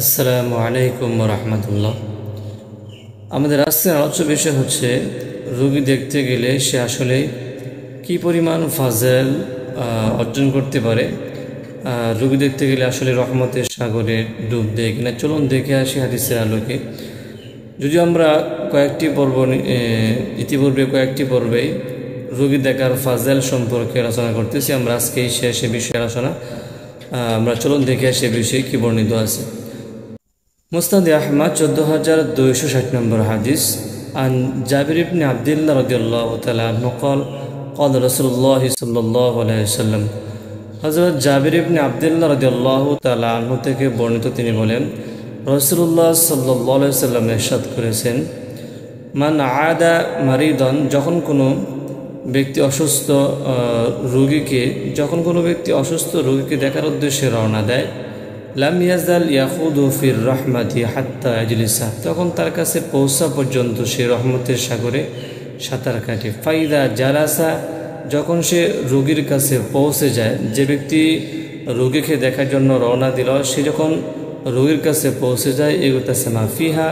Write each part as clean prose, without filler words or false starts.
আসসালামু আলাইকুম রহমতুল্লাহ। আমাদের আজকের আলোচ্য বিষয় হচ্ছে রোগী দেখতে গেলে সে আসলে কি পরিমাণ ফাজল অর্জন করতে পারে। রোগী দেখতে গেলে আসলে রহমতের সাগরে ডুব দেয় কিনা, চলুন দেখে আসি হাদিসের আলোকে। যদিও আমরা ইতিপূর্বে কয়েকটি পর্বেই রোগী দেখার ফাজল সম্পর্কে আলোচনা করতেছি। আমরা আজকে সে বিষয়ে আলোচনা আমরা চলুন দেখে আসি বিষয়ে কি বর্ণিত আছে। মুসনাদ আহমদ 14260 নম্বর হাদিস। আন জাবির ইবনে আব্দুল্লাহ রাদিয়াল্লাহু তাআলা আনহু قال قال رسول الله صلى الله عليه وسلم। হযরত জাবির ইবনে আব্দুল্লাহ রাদিয়াল্লাহু তাআলা আনহু থেকে বর্ণিত, তিনি বলেন রাসূলুল্লাহ সাল্লাল্লাহু আলাইহি ওয়াসাল্লাম ইরশাদ করেছেন, মান আদা মারিদান, যখন কোনো ব্যক্তি অসুস্থ রোগীকে দেখার উদ্দেশ্যে রওনা দেয়, লাম ইয়াজাল ইয়াখুদু ফির রাহমাতি হাত্তা ইয়াজলিসা, তখন তার কাছে পৌঁছা পর্যন্ত সে রহমতের সাগরে সাঁতার কাটে। ফাইদা জালাসা, যখন সে রোগীর কাছে পৌঁছে যায়, যে ব্যক্তি রোগীকে দেখার জন্য রওনা দিল সে যখন রোগীর কাছে পৌঁছে যায়, এগুতাছে মাফিহা,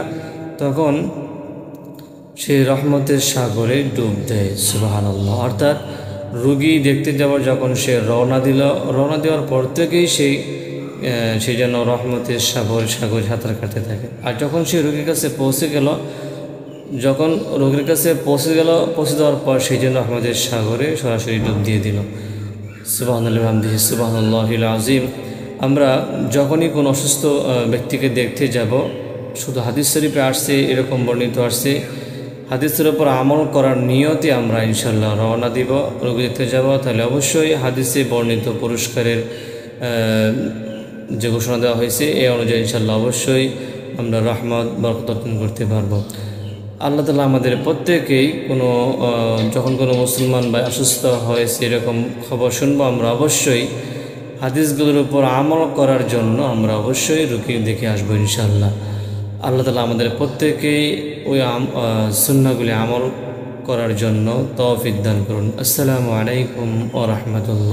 তখন সে রহমতের সাগরে ডুব দেয়। সুবহানাল্লাহ। অর্থাৎ রোগী দেখতে যাওয়ার যখন সে রওনা দেওয়ার পর থেকেই সেই জন্য রহমতের সাগরে সাঁতার কাটতে থাকে। আর যখন সে রোগীর কাছে পৌঁছে দেওয়ার পর সেই জন্য রহমতের সাগরে সরাসরি ডুব দিয়ে দিল। সুবহানাল্লাহি ওয়া বিহামদিহি সুবহানাল্লাহিল আযীম। আমরা যখনই কোনো অসুস্থ ব্যক্তিকে দেখতে যাব, শুধু হাদিস শরীফে আসছে, এরকম বর্ণিত আসছে, হাদিসের উপর আমল করার নিয়তে আমরা ইনশাল্লাহ রওনা দিব, রোগী দেখতে যাব, তাহলে অবশ্যই হাদিসে বর্ণিত পুরস্কারের যে ঘোষণা দেওয়া হয়েছে এই অনুযায়ী ইনশাল্লাহ অবশ্যই আমরা রহমত বরকত অর্জন করতে পারবো। আল্লাহ তাআলা আমাদের প্রত্যেকেই যখন কোনো মুসলমান বা অসুস্থ হয়েছে এরকম খবর শুনবো, আমরা অবশ্যই হাদিসগুলোর উপর আমল করার জন্য আমরা অবশ্যই রোগী দেখে আসবো ইনশাল্লাহ। আল্লাহ তাআলা আমাদের প্রত্যেকেই ওই সুন্নাহগুলি আমল করার জন্য তৌফিক দান করুন। আসসালামু আলাইকুম ওয়া রাহমাতুল্লাহ।